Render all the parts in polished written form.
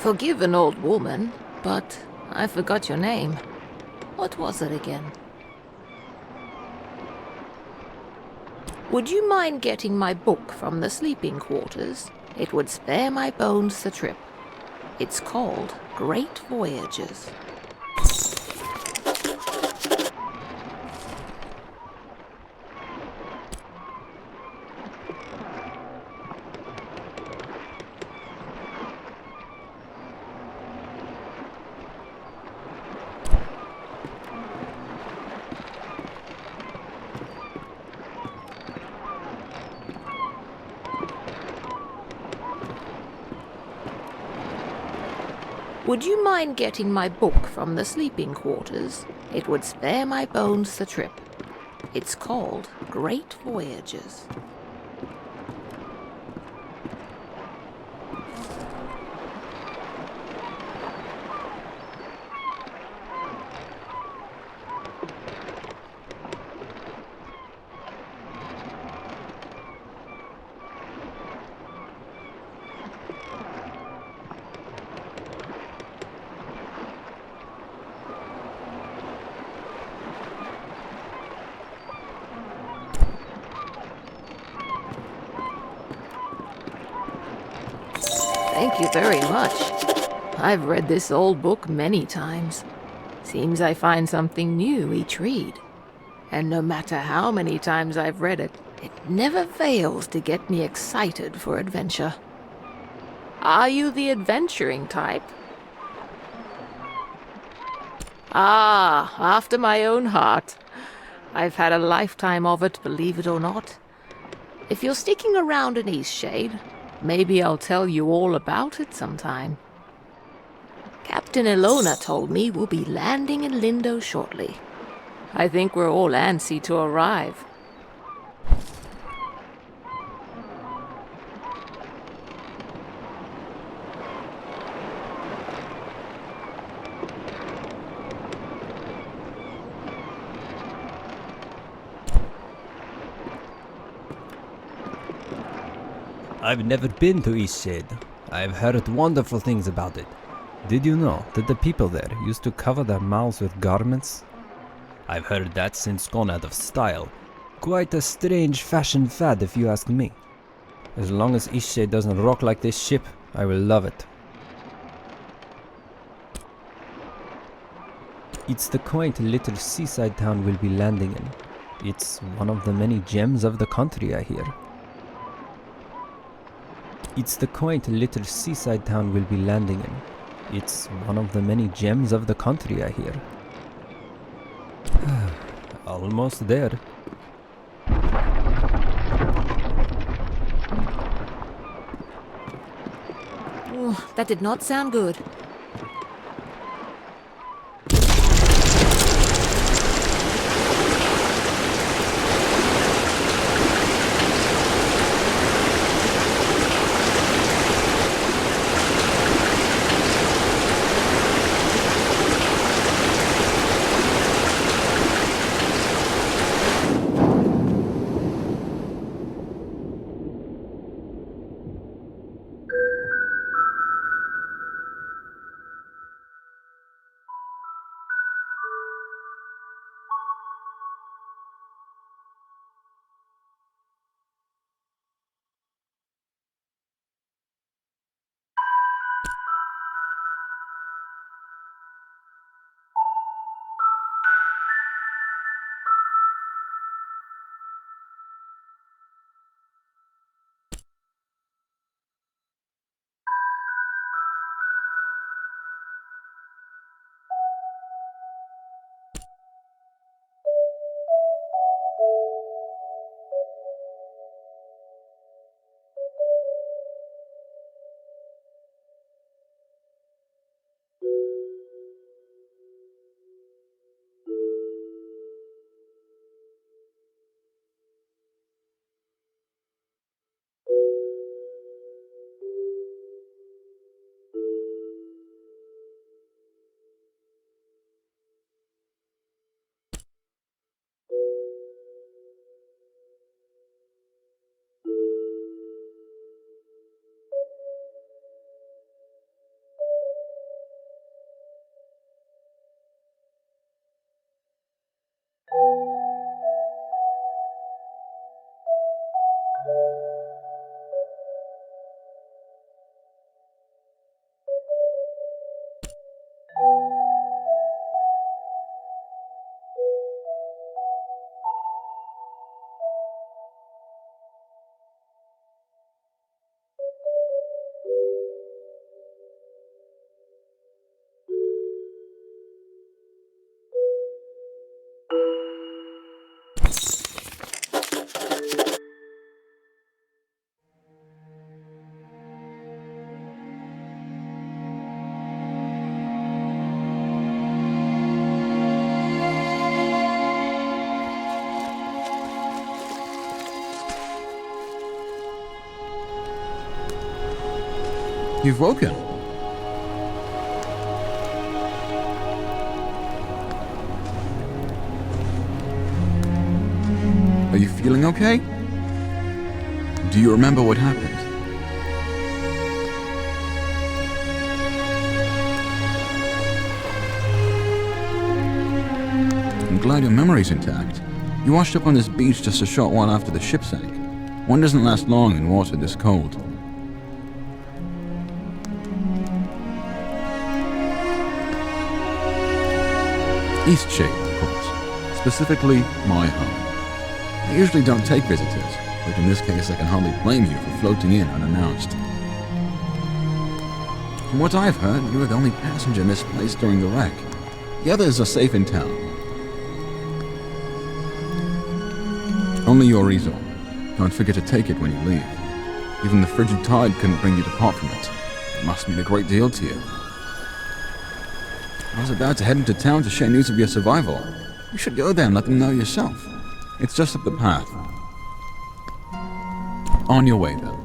Forgive an old woman, but I forgot your name. What was it again? Would you mind getting my book from the sleeping quarters? It would spare my bones the trip. It's called Great Voyages. Would you mind getting my book from the sleeping quarters? It would spare my bones the trip. It's called Great Voyages. Thank you very much. I've read this old book many times. Seems I find something new each read. And no matter how many times I've read it, it never fails to get me excited for adventure. Are you the adventuring type? Ah, after my own heart. I've had a lifetime of it, believe it or not. If you're sticking around in EASTSHADE, maybe I'll tell you all about it sometime. Captain Ilona told me we'll be landing in Lindo shortly. I think we're all antsy to arrive. I've never been to EASTSHADE. I've heard wonderful things about it. Did you know that the people there used to cover their mouths with garments? I've heard that's since gone out of style. Quite a strange fashion fad if you ask me. As long as EASTSHADE doesn't rock like this ship, I will love it. It's the quaint little seaside town we'll be landing in. It's one of the many gems of the country, I hear. It's the quaint little seaside town we'll be landing in. It's one of the many gems of the country, I hear. Almost there. Ooh, that did not sound good. You've woken. Are you feeling okay? Do you remember what happened? I'm glad your memory's intact. You washed up on this beach just a short while after the ship sank. One doesn't last long in water this cold. EASTSHADE, of course. Specifically, my home. I usually don't take visitors, but in this case I can hardly blame you for floating in unannounced. From what I've heard, you were the only passenger misplaced during the wreck. The others are safe in town. Only your easel. Don't forget to take it when you leave. Even the frigid tide couldn't bring you to part from it. It must mean a great deal to you. I was about to head into town to share news of your survival. You should go there and let them know yourself. It's just up the path. On your way, then.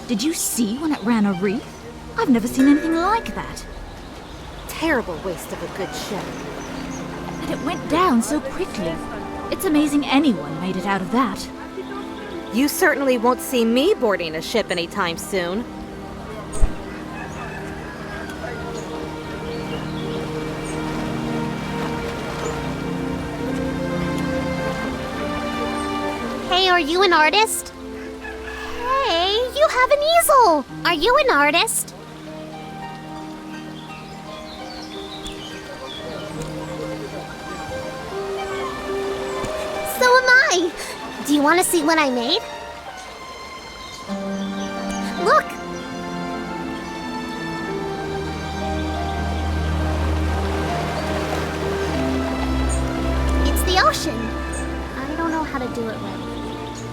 Did you see when it ran a reef? I've never seen anything like that. Terrible waste of a good ship. And it went down so quickly. It's amazing anyone made it out of that. You certainly won't see me boarding a ship anytime soon. Hey, are you an artist? Hey, you have an easel! Are you an artist? So am I! Do you want to see what I made? Look! It's the ocean. I don't know how to do it right.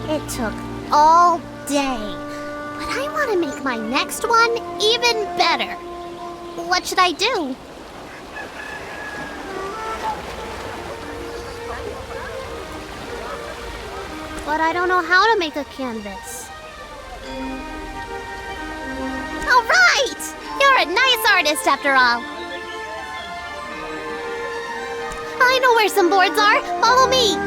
It took all day. But I want to make my next one even better. What should I do? But I don't know how to make a canvas. All right! You're a nice artist after all. I know where some boards are. Follow me.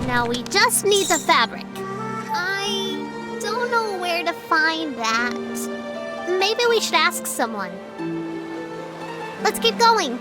Now we just need the fabric. I don't know where to find that. Maybe we should ask someone. Let's keep going.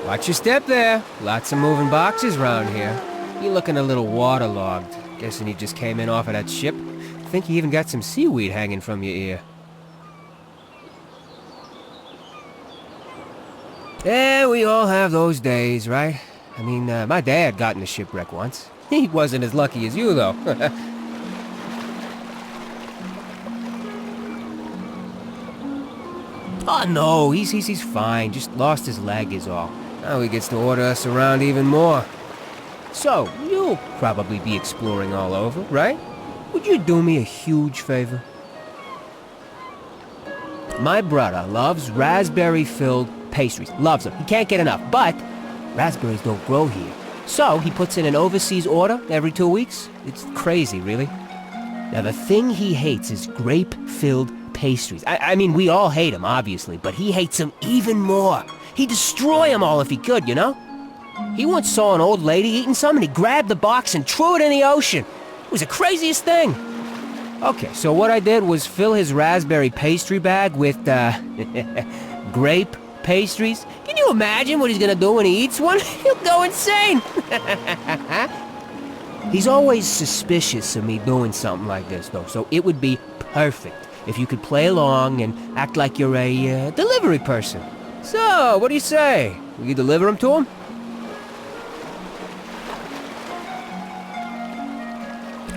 Watch your step there. Lots of moving boxes round here. You're looking a little waterlogged. Guessing you just came in off of that ship. Think you even got some seaweed hanging from your ear. Yeah, we all have those days, right? I mean, my dad got in a shipwreck once. He wasn't as lucky as you, though. Oh, no, he's fine. Just lost his leg is all. Now he gets to order us around even more. So, you'll probably be exploring all over, right? Would you do me a huge favor? My brother loves raspberry-filled pastries. Loves them. He can't get enough. But raspberries don't grow here. So he puts in an overseas order every 2 weeks. It's crazy, really. Now, the thing he hates is grape-filled pastries. I mean, we all hate them, obviously, but he hates them even more. He'd destroy them all if he could, you know? He once saw an old lady eating some, and he grabbed the box and threw it in the ocean. It was the craziest thing. Okay, so what I did was fill his raspberry pastry bag with, grape pastries. Can you imagine what he's gonna do when he eats one? He'll go insane! He's always suspicious of me doing something like this, though, so it would be perfect if you could play along and act like you're a, delivery person. So, what do you say? Will you deliver them to him?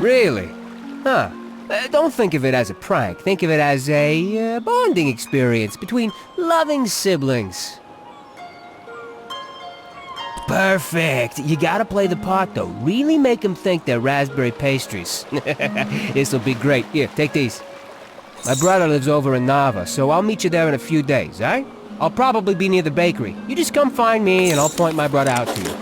Really? Huh. Don't think of it as a prank. Think of it as a bonding experience between loving siblings. Perfect. You gotta play the part, though. Really make them think they're raspberry pastries. This'll be great. Here, take these. My brother lives over in Nava, so I'll meet you there in a few days, eh? I'll probably be near the bakery. You just come find me, and I'll point my brother out to you.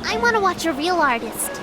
I want to watch a real artist.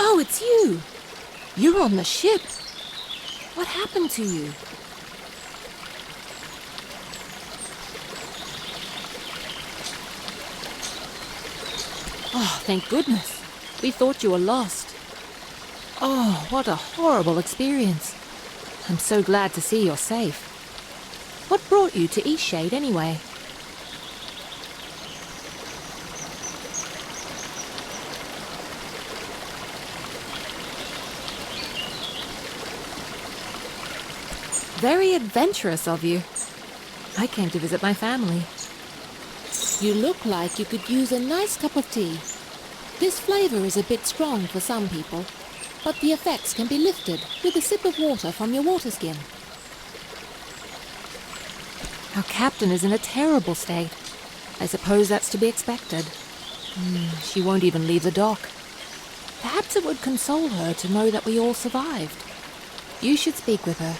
Oh, it's you! You're on the ship. What happened to you? Oh, thank goodness. We thought you were lost. Oh, what a horrible experience. I'm so glad to see you're safe. What brought you to EASTSHADE anyway? Very adventurous of you. I came to visit my family. You look like you could use a nice cup of tea. This flavor is a bit strong for some people, but the effects can be lifted with a sip of water from your water skin. Our captain is in a terrible state. I suppose that's to be expected. She won't even leave the dock. Perhaps it would console her to know that we all survived. You should speak with her.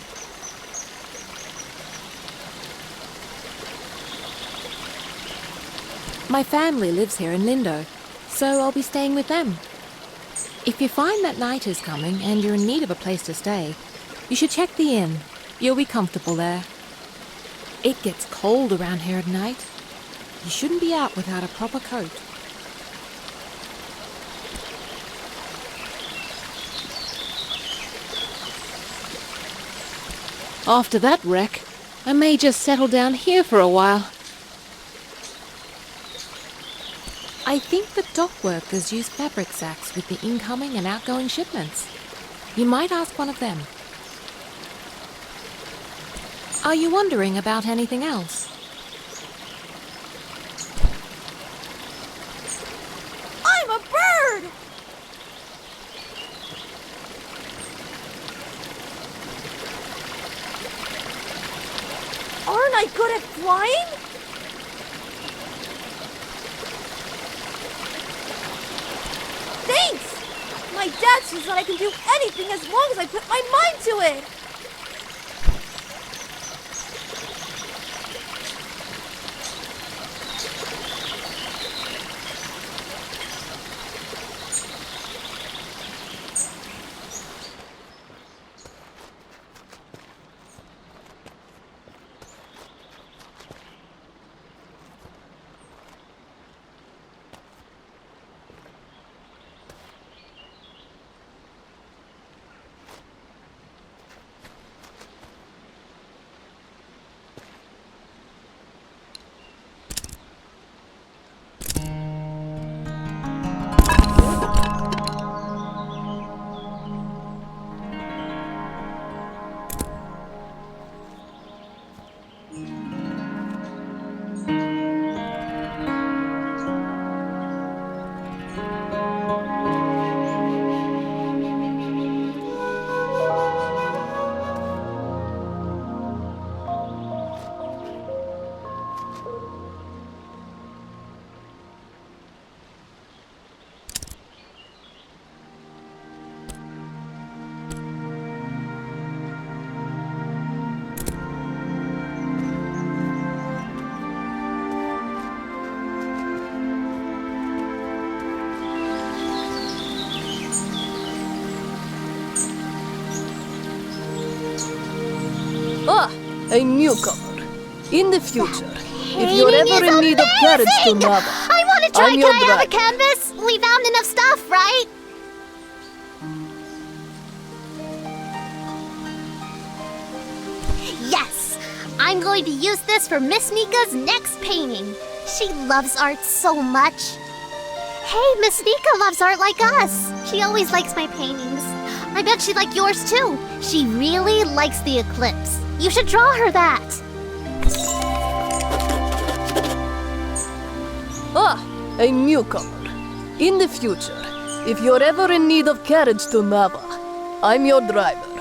My family lives here in Lindo, so I'll be staying with them. If you find that night is coming and you're in need of a place to stay, you should check the inn. You'll be comfortable there. It gets cold around here at night. You shouldn't be out without a proper coat. After that wreck, I may just settle down here for a while. I think the dock workers use fabric sacks with the incoming and outgoing shipments. You might ask one of them. Are you wondering about anything else? I'm a bird! Aren't I good at flying? Thanks! My dad says that I can do anything as long as I put my mind to it! A newcomer. In the future, if you're ever in need of carriage to Nava, I want to try. I'm Can your I have a driver. canvas? We found enough stuff, right? Yes! I'm going to use this for Miss Nika's next painting. She loves art so much. Hey, Miss Nika loves art like us. She always likes my paintings. I bet she'd like yours too. She really likes the eclipse. You should draw her that. A newcomer. In the future, if you're ever in need of carriage to Nava, I'm your driver.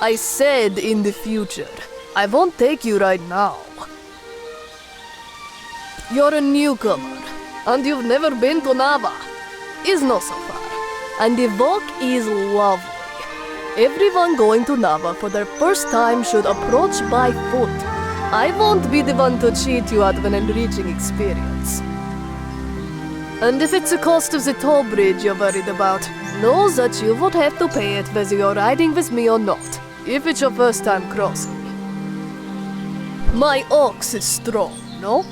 I said in the future. I won't take you right now. You're a newcomer, and you've never been to Nava. It's not so far, and the walk is lovely. Everyone going to Nava for their first time should approach by foot. I won't be the one to cheat you out of an enriching experience. And if it's the cost of the toll bridge you're worried about, know that you would have to pay it whether you're riding with me or not, if it's your first time crossing. My ox is strong, no?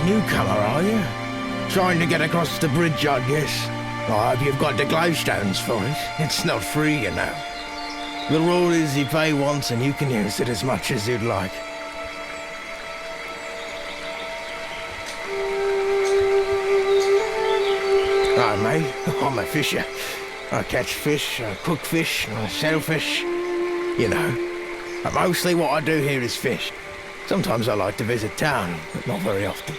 Newcomer, are you? Trying to get across the bridge, I guess. I hope you've got the glowstones for it. It's not free, you know. The rule is you pay once and you can use it as much as you'd like. Hi, mate. I'm a fisher. I catch fish, I cook fish, I sell fish. You know. But mostly what I do here is fish. Sometimes I like to visit town, but not very often.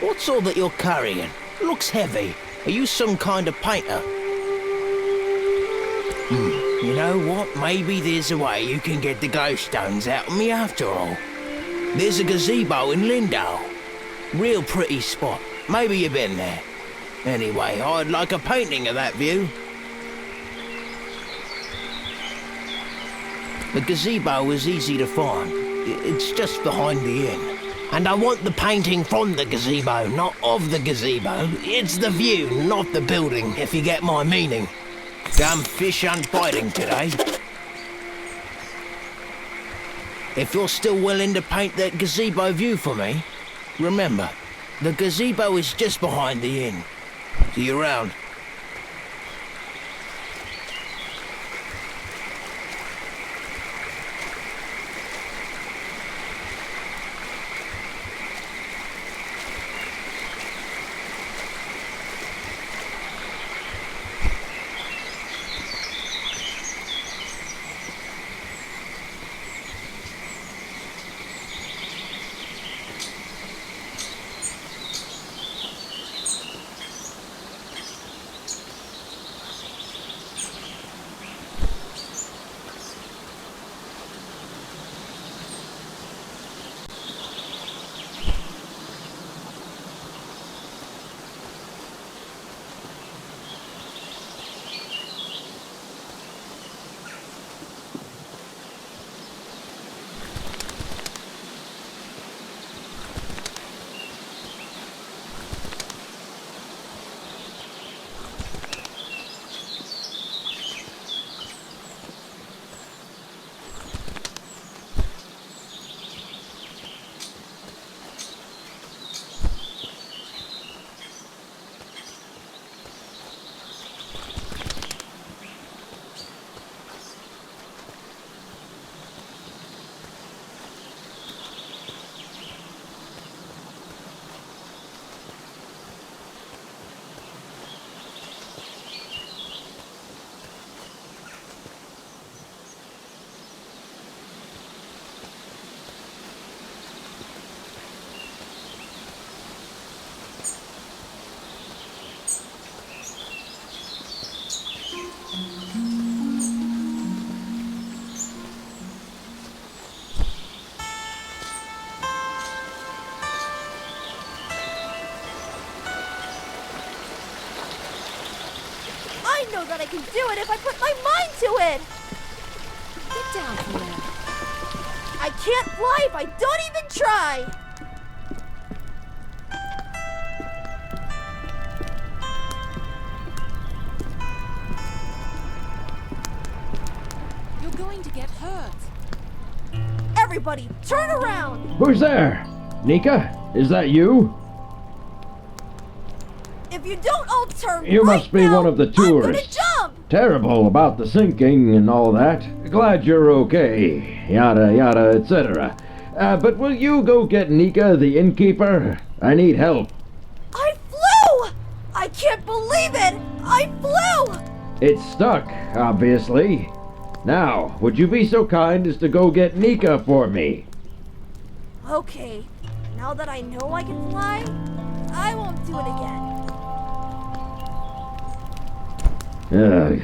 What's all that you're carrying? Looks heavy. Are you some kind of painter? You know what? Maybe there's a way you can get the glowstones out of me after all. There's a gazebo in Lindau. Real pretty spot. Maybe you've been there. Anyway, I'd like a painting of that view. The gazebo was easy to find. It's just behind the inn. And I want the painting from the gazebo, not of the gazebo. It's the view, not the building, if you get my meaning. Damn fish aren't biting today. If you're still willing to paint that gazebo view for me, remember, the gazebo is just behind the inn. See you around. I know that I can do it if I put my mind to it! Get down from there. I can't fly if I don't even try! You're going to get hurt. Everybody, turn around! Who's there? Nika? Is that you? If you don't all turn You right must be now, one of the I'm gonna tourists. jump! Terrible about the sinking and all that. Glad you're okay. Yada yada, etc. But will you go get Nika, the innkeeper? I need help. I flew! I can't believe it! I flew! It's stuck, obviously. Now, would you be so kind as to go get Nika for me? Okay, now that I know I can fly, I won't do it again. Ugh.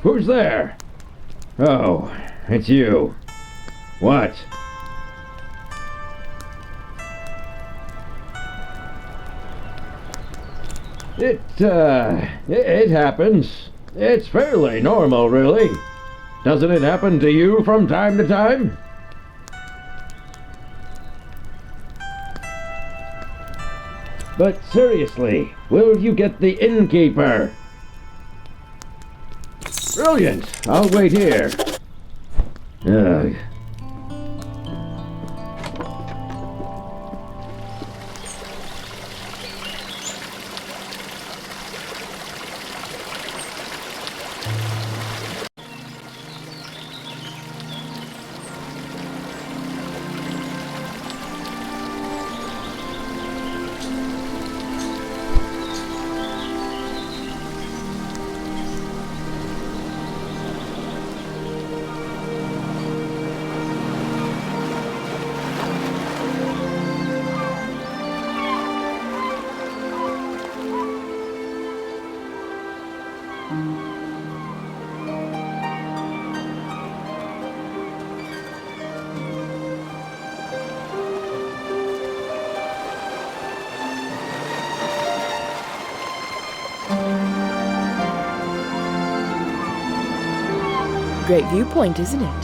Who's there? Oh, it's you. What? It happens. It's fairly normal, really. Doesn't it happen to you from time to time? But seriously, will you get the innkeeper? Brilliant! I'll wait here. Ugh. Great viewpoint, isn't it?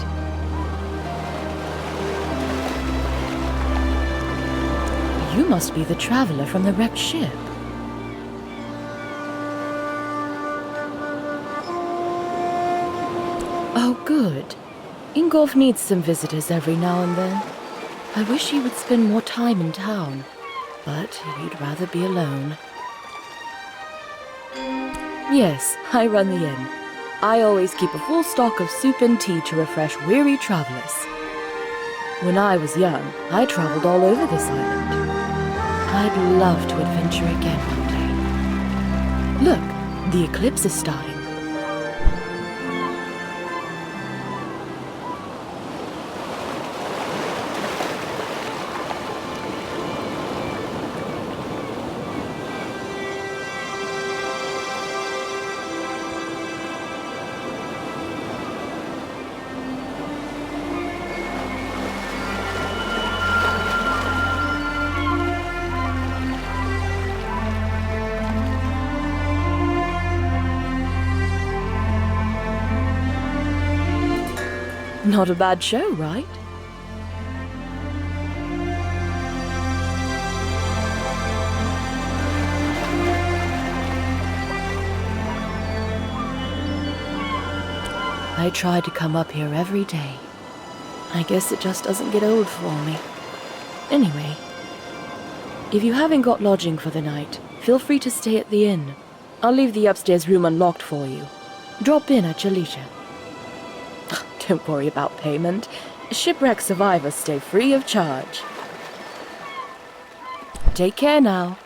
You must be the traveler from the wrecked ship. Oh, good. Ingolf needs some visitors every now and then. I wish he would spend more time in town, but he'd rather be alone. Yes, I run the inn. I always keep a full stock of soup and tea to refresh weary travelers. When I was young, I traveled all over this island. I'd love to adventure again one day. Look, the eclipse is starting. Not a bad show, right? I try to come up here every day. I guess it just doesn't get old for me. Anyway, if you haven't got lodging for the night, feel free to stay at the inn. I'll leave the upstairs room unlocked for you. Drop in at your leisure. Don't worry about payment. Shipwreck survivors stay free of charge. Take care now.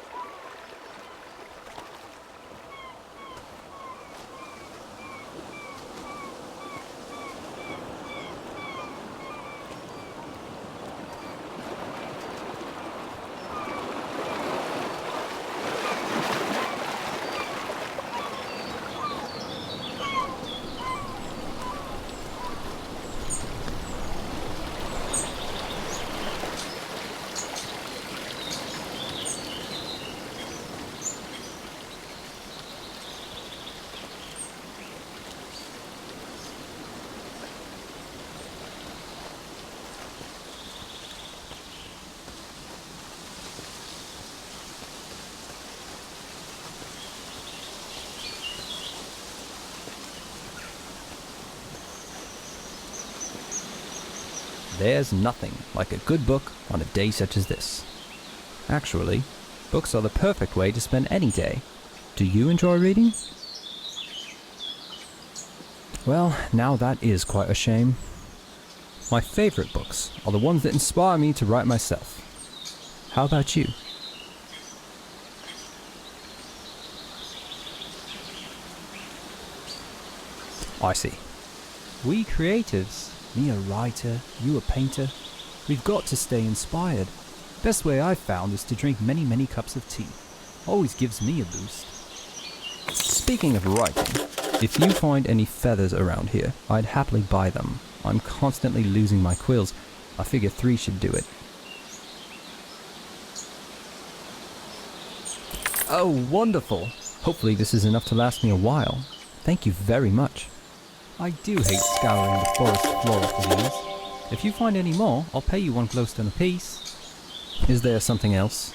There's nothing like a good book on a day such as this. Actually, books are the perfect way to spend any day. Do you enjoy reading? Well, now that is quite a shame. My favorite books are the ones that inspire me to write myself. How about you? I see. We creatives, me a writer, you a painter, we've got to stay inspired. Best way I've found is to drink many cups of tea. Always gives me a boost. Speaking of writing, if you find any feathers around here, I'd happily buy them. I'm constantly losing my quills. I figure 3 should do it. Oh, wonderful! Hopefully this is enough to last me a while. Thank you very much. I do hate scouring the forest floor for these. If you find any more, I'll pay you 1 glowstone apiece. Is there something else?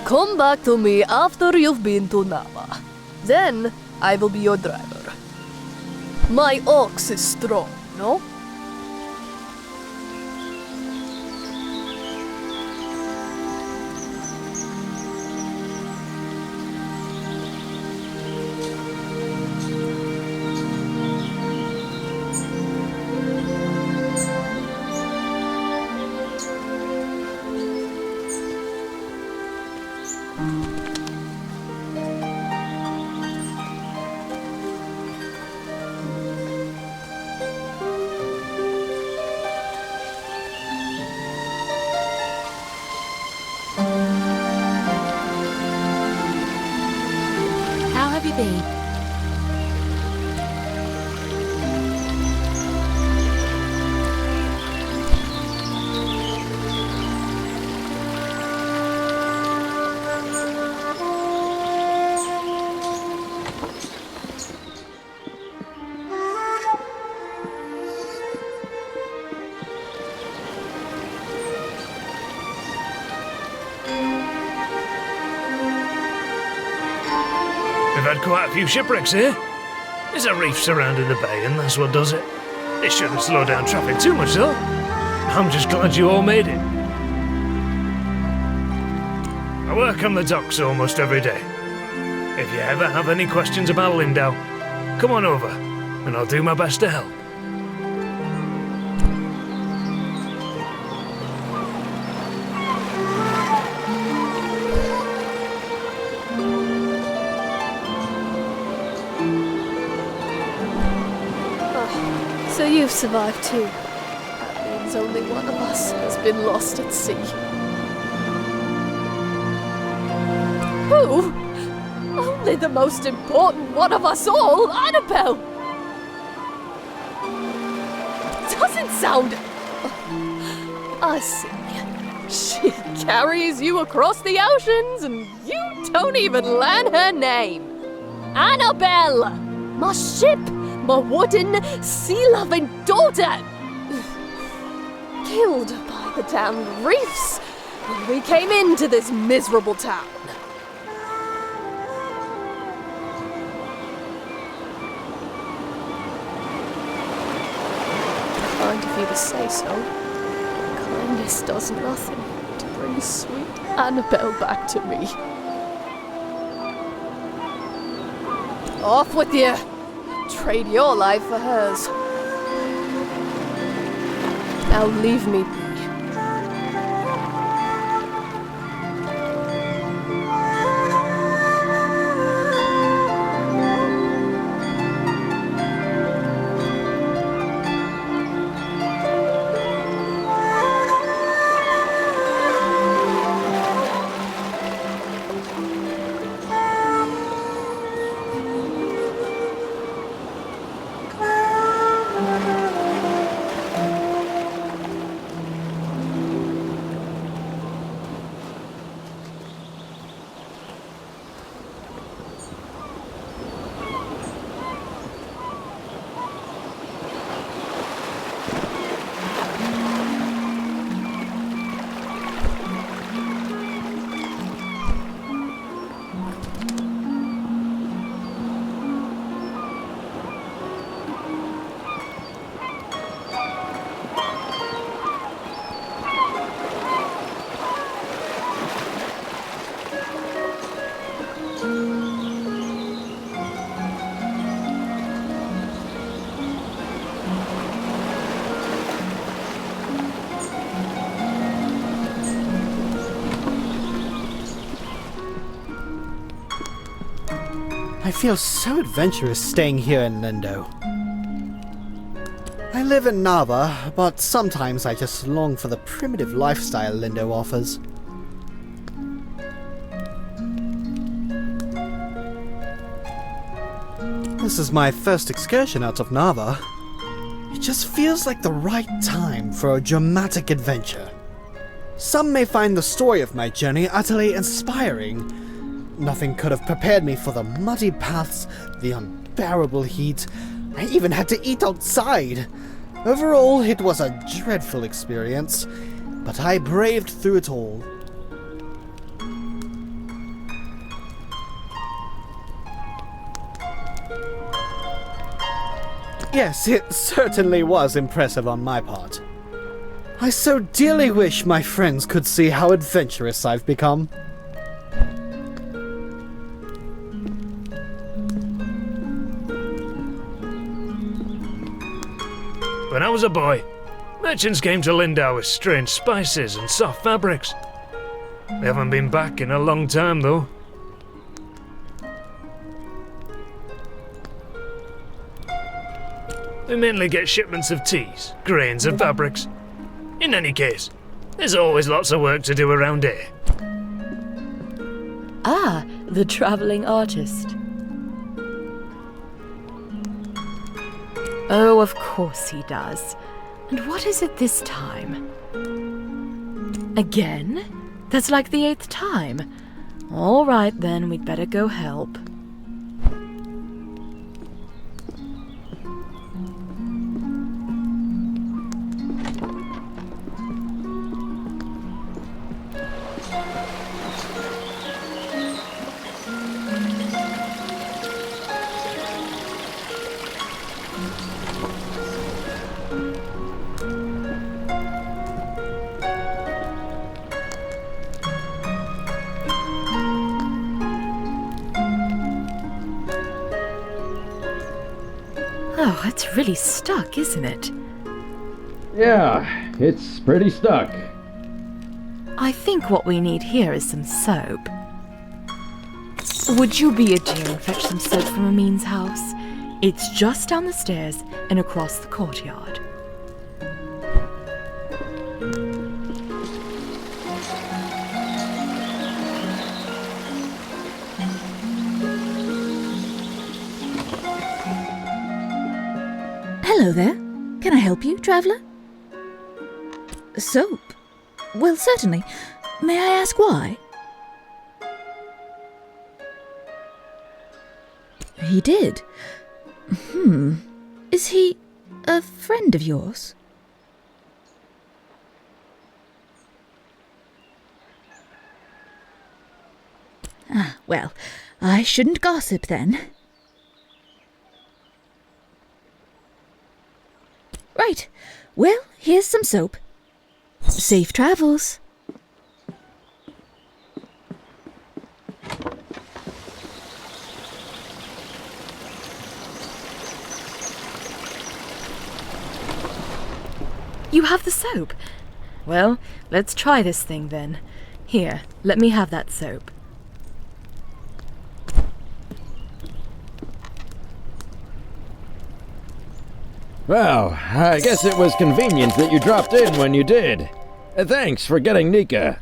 Come back to me after you've been to Nava. Then I will be your driver. My ox is strong, no? How have you been? We've had quite a few shipwrecks here. There's a reef surrounding the bay, and that's what does it. It shouldn't slow down traffic too much, though. I'm just glad you all made it. I work on the docks almost every day. If you ever have any questions about Lindau, come on over, and I'll do my best to help. So you've survived too. That means only one of us has been lost at sea. Who? Only the most important one of us all, Annabelle! Doesn't sound... I see. She carries you across the oceans and you don't even learn her name. Annabelle! My ship! My wooden, sea-loving daughter! Killed by the damn reefs when we came into this miserable town. Kind of you to say so. Kindness does nothing to bring sweet Annabelle back to me. Off with you! Trade your life for hers. Now leave me be. I feel so adventurous staying here in Lindo. I live in Nava, but sometimes I just long for the primitive lifestyle Lindo offers. This is my first excursion out of Nava. It just feels like the right time for a dramatic adventure. Some may find the story of my journey utterly inspiring. Nothing could have prepared me for the muddy paths, the unbearable heat. I even had to eat outside. Overall, it was a dreadful experience, but I braved through it all. Yes, it certainly was impressive on my part. I so dearly wish my friends could see how adventurous I've become. When I was a boy, merchants came to Lindau with strange spices and soft fabrics. They haven't been back in a long time, though. We mainly get shipments of teas, grains and fabrics. In any case, there's always lots of work to do around here. Ah, the traveling artist. Oh, of course he does. And what is it this time? Again? That's like the 8th time. All right then, we'd better go help. Oh, it's really stuck, isn't it? Yeah, it's pretty stuck. I think what we need here is some soap. Would you be a dear and fetch some soap from Amin's house? It's just down the stairs and across the courtyard. Hello there. Can I help you, traveller? Soap? Well, certainly. May I ask why? He did. Is he a friend of yours? Ah, well, I shouldn't gossip then. Right. Well, here's some soap. Safe travels. You have the soap? Well, let's try this thing then. Here, let me have that soap. Well, I guess it was convenient that you dropped in when you did. Thanks for getting Nika.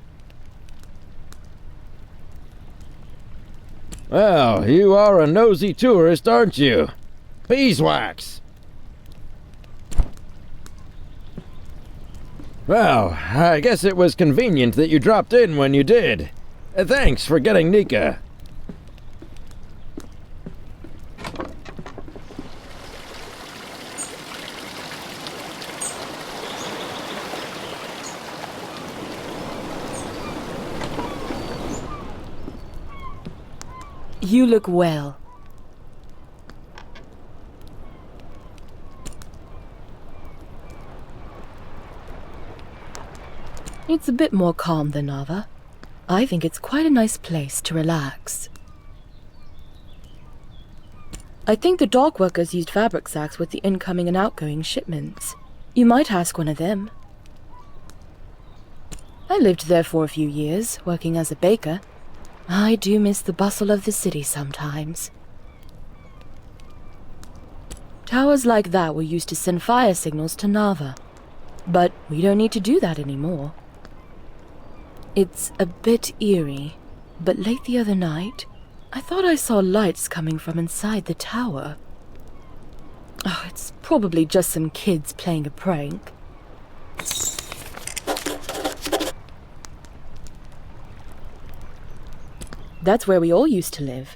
Well, you are a nosy tourist, aren't you? Beeswax! Well, I guess it was convenient that you dropped in when you did. Thanks for getting Nika. You look well. It's a bit more calm than Nava. I think it's quite a nice place to relax. I think the dock workers used fabric sacks with the incoming and outgoing shipments. You might ask one of them. I lived there for a few years, working as a baker. I do miss the bustle of the city sometimes. Towers like that were used to send fire signals to Nava, but we don't need to do that anymore. It's a bit eerie, but late the other night, I thought I saw lights coming from inside the tower. Oh, it's probably just some kids playing a prank. That's where we all used to live.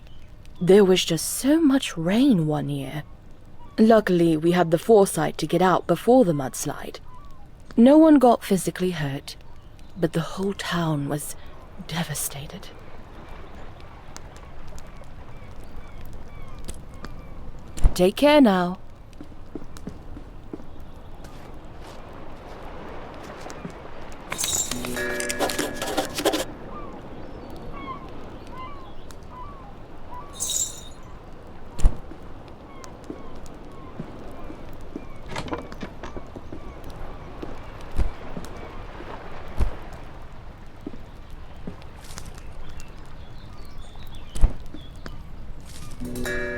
There was just so much rain one year. Luckily, we had the foresight to get out before the mudslide. No one got physically hurt, but the whole town was devastated. Take care now. Ah!